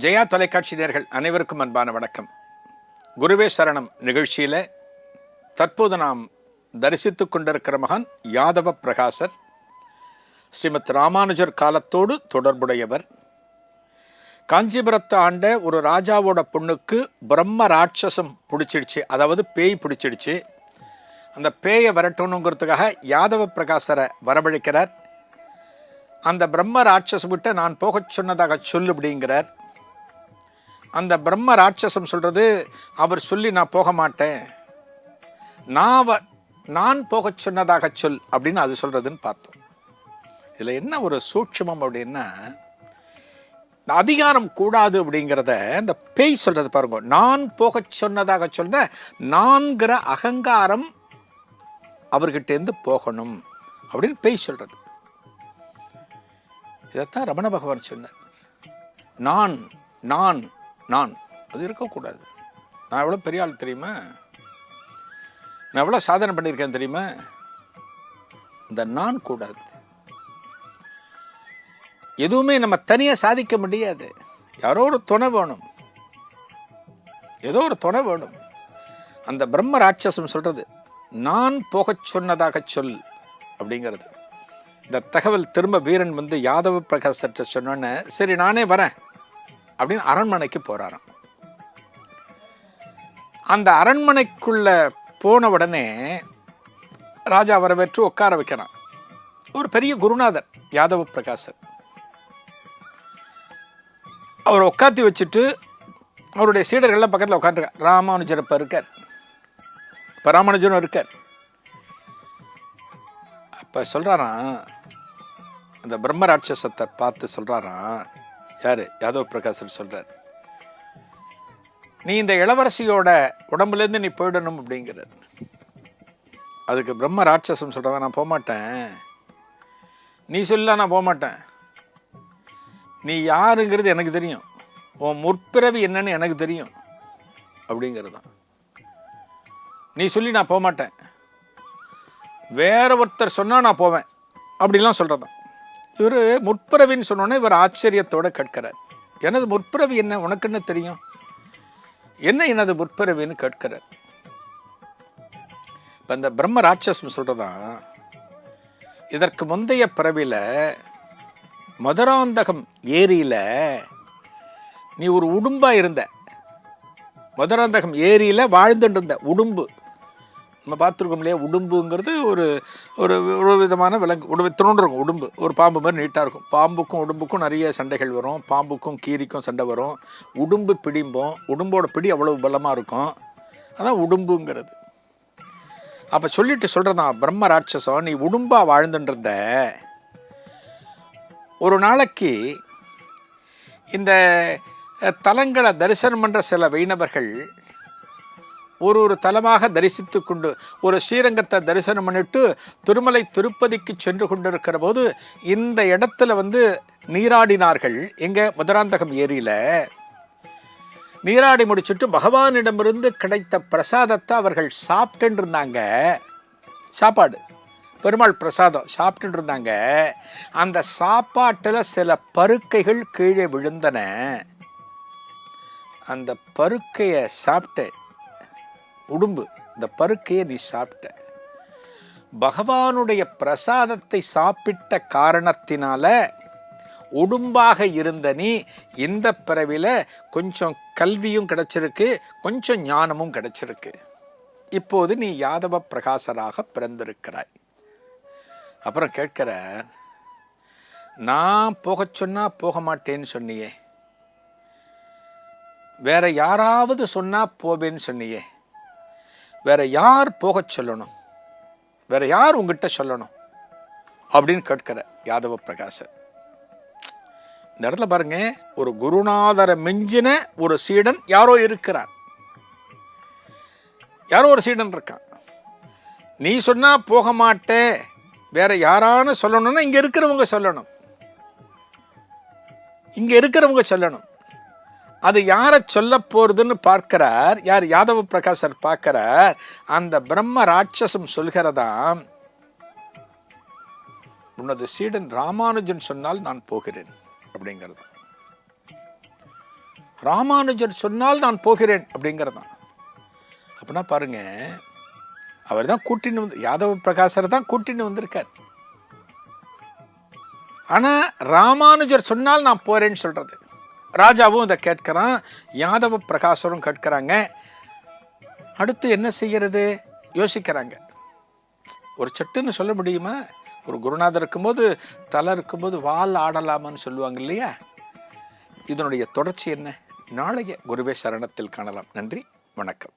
ஜெயா தொலைக்காட்சி நேயர்கள் அனைவருக்கும் அன்பான வணக்கம். குருவே சரணம் நிகழ்ச்சியில் தற்போது நாம் தரிசித்துக் கொண்டிருக்கிற மகான் யாதவ பிரகாசர். ஸ்ரீமத் ராமானுஜர் காலத்தோடு தொடர்புடையவர். காஞ்சிபுரத்தை ஆண்ட ஒரு ராஜாவோட பொண்ணுக்கு பிரம்ம ராட்சசம் பிடிச்சிடுச்சு, அதாவது பேய் பிடிச்சிடுச்சு. அந்த பேயை விரட்டணுங்கிறதுக்காக யாதவ பிரகாசரை வரவழைக்கிறார். அந்த பிரம்ம ராட்சசம் நான் போகச் சொன்னதாக சொல்லு அப்படிங்கிறார். அந்த பிரம்ம ராட்சசம் சொல்கிறது, அவர் சொல்லி நான் போக மாட்டேன், நான் போகச் சொன்னதாக சொல் அப்படின்னு அது சொல்கிறதுன்னு பார்த்தோம். இதில் என்ன ஒரு சூட்சமம் அப்படின்னா, அதிகாரம் கூடாது அப்படிங்கிறத இந்த பேய் சொல்கிறது பாருங்க. நான் போகச் சொன்னதாக சொன்ன நான்கிற அகங்காரம் அவர்கிட்டேருந்து போகணும் அப்படின்னு பேய் சொல்கிறது. இதைத்தான் ரமண பகவான் சொன்னார். நான் நான் நான் அது இருக்கக்கூடாது. நான் எவ்வளோ பெரிய ஆள் தெரியுமா, நான் எவ்வளோ சாதனை பண்ணியிருக்கேன் தெரியுமா, இந்த நான் கூடாது. எதுவுமே நம்ம தனியாக சாதிக்க முடியாது. யாரோ ஒரு துணை வேணும், ஏதோ ஒரு துணை வேணும். அந்த பிரம்ம ராட்சசம் சொல்கிறது நான் போகச் சொன்னதாக சொல் அப்படிங்கிறது. இந்த தகவல் திரும்ப வீரன் யாதவ பிரகாசத்தை சொன்னோன்னே, சரி நானே வரேன் அப்படின்னு அரண்மனைக்கு போகிறாராம். அந்த அரண்மனைக்குள்ள போன உடனே ராஜா வரவேற்று உட்கார வைக்கிறான். ஒரு பெரிய குருநாதர் யாதவ பிரகாசர். அவர் உட்காத்தி வச்சுட்டு அவருடைய சீடர்கள்லாம் பக்கத்தில் உட்காந்துருக்கார். ராமானுஜர் இப்போ இருக்கார், இப்போ ராமானுஜரும் இருக்கார். அப்போ சொல்கிறாராம், அந்த பிரம்ம ராட்சசத்தை பார்த்து சொல்கிறாராம், யார் யாதவ பிரகாசர் சொல்கிறார், நீ இந்த இளவரசியோட உடம்புலேருந்து நீ போயிடணும் அப்படிங்கிறார். அதுக்கு பிரம்ம ராட்சசம் சொல்கிறதா, நான் போகமாட்டேன், நீ சொல்ல நான் போகமாட்டேன், நீ யாருங்கிறது எனக்கு தெரியும், உன் முற்பிறவி என்னன்னு எனக்கு தெரியும் அப்படிங்கிறது தான். நீ சொல்லி நான் போகமாட்டேன், வேற ஒருத்தர் சொன்னால் நான் போவேன் அப்படிலாம் சொல்கிறதான். இவர் முற்பிறவின்னு சொன்னோன்னே இவர் ஆச்சரியத்தோடு கேட்கிறார், எனது முற்பிறவி என்ன, உனக்கு என்ன தெரியும், என்ன எனது முற்பிறவின்னு கேட்கிறார். இப்போ இந்த பிரம்ம ராட்சசம் சொல்கிறதான், இதற்கு முந்தைய பிறவியில் மதுராந்தகம் ஏரியில் நீ ஒரு உடும்பாக இருந்த, மதுராந்தகம் ஏரியில் வாழ்ந்துட்டு இருந்த உடும்பு. நம்ம பார்த்துருக்கோம் இல்லையா, உடும்புங்கிறது ஒரு ஒரு ஒரு விதமான விலங்கு. இத்தினோண்டு இருக்கும் உடும்பு, ஒரு பாம்பு மாதிரி நீட்டாக இருக்கும். பாம்புக்கும் உடும்புக்கும் நிறைய சண்டைகள் வரும், பாம்புக்கும் கீரிக்கும் சண்டை வரும். உடும்பு பிடிம்போம், உடும்போட பிடி அவ்வளவு பலமாக இருக்கும், அதான் உடும்புங்கிறது. அப்போ சொல்லிட்டு சொல்கிறதான் பிரம்ம ராட்சசம், நீ உடும்பாக வாழ்ந்துட்டு ஒரு நாளைக்கு இந்த தலங்களை தரிசனம் பண்ணுற சில வைணவர்கள் ஒரு தலமாக தரிசித்து கொண்டு, ஒரு ஸ்ரீரங்கத்தை தரிசனம் பண்ணிட்டு திருமலை திருப்பதிக்கு சென்று கொண்டிருக்கிற போது இந்த இடத்துல நீராடினார்கள். எங்கே, மதுராந்தகம் ஏரியில் நீராடி முடிச்சுட்டு பகவானிடமிருந்து கிடைத்த பிரசாதத்தை அவர்கள் சாப்பிட்டு இருந்தாங்க. சாப்பாடு, பெருமாள் பிரசாதம் சாப்பிட்டு இருந்தாங்க. அந்த சாப்பாட்டில் சில பருக்கைகள் கீழே விழுந்தன. அந்த பருக்கையை சாப்பிட்ட உடும்பு, இந்த பருக்கையை நீ சாப்பிட்ட, பகவானுடைய பிரசாதத்தை சாப்பிட்ட காரணத்தினால உடும்பாக இருந்த நீ இந்த பிறவில கொஞ்சம் கல்வியும் கிடைச்சிருக்கு, கொஞ்சம் ஞானமும் கிடைச்சிருக்கு. இப்போது நீ யாதவ பிரகாசராக பிறந்திருக்கிறாய். அப்புறம் கேட்கிற, நான் போகச் சொன்னா போக மாட்டேன்னு சொன்னியே, வேற யாராவது சொன்னா போவேன்னு சொன்னியே, வேற யார் போகச் சொல்லணும், வேற யார் உங்ககிட்ட சொல்லணும் அப்படின்னு கேட்கிற யாதவ பிரகாசர். இந்த இடத்துல பாருங்க, ஒரு குருநாதரை மிஞ்சின ஒரு சீடன் யாரோ இருக்கிறான், யாரோ ஒரு சீடன் இருக்கான். நீ சொன்னா போக மாட்டேன், வேற யாரானு சொல்லணும்னா இங்க இருக்கிறவங்க சொல்லணும், இங்க இருக்கிறவங்க சொல்லணும். அது யாரை சொல்ல போறதுன்னு பார்க்கிறார். யார்? யாதவ பிரகாசர் பார்க்கிறார். அந்த பிரம்ம ராட்சசம் சொல்கிறதாம், உனது சீடன் ராமானுஜன் சொன்னால் நான் போகிறேன் அப்படிங்கிறது. ராமானுஜர் சொன்னால் நான் போகிறேன் அப்படிங்கிறதான். அப்படின்னா பாருங்க, அவர் தான் கூட்டின்னு வந்து யாதவ பிரகாசர் தான் கூட்டின்னு வந்திருக்கார். ஆனால் ராமானுஜர் சொன்னால் நான் போகிறேன்னு சொல்கிறது. ராஜாவும் இதை கேட்குறான், யாதவ பிரகாசரும் கேட்குறாங்க. அடுத்து என்ன செய்கிறது யோசிக்கிறாங்க. ஒரு சட்டுன்னு சொல்ல முடியுமா? ஒரு குருநாதர் இருக்கும்போது தலை இருக்கும்போது வால் ஆடலாமான்னு சொல்லுவாங்க இல்லையா? இதனுடைய தொடர்ச்சி என்ன? நாளைய குருவே சரணத்தில் காணலாம். நன்றி, வணக்கம்.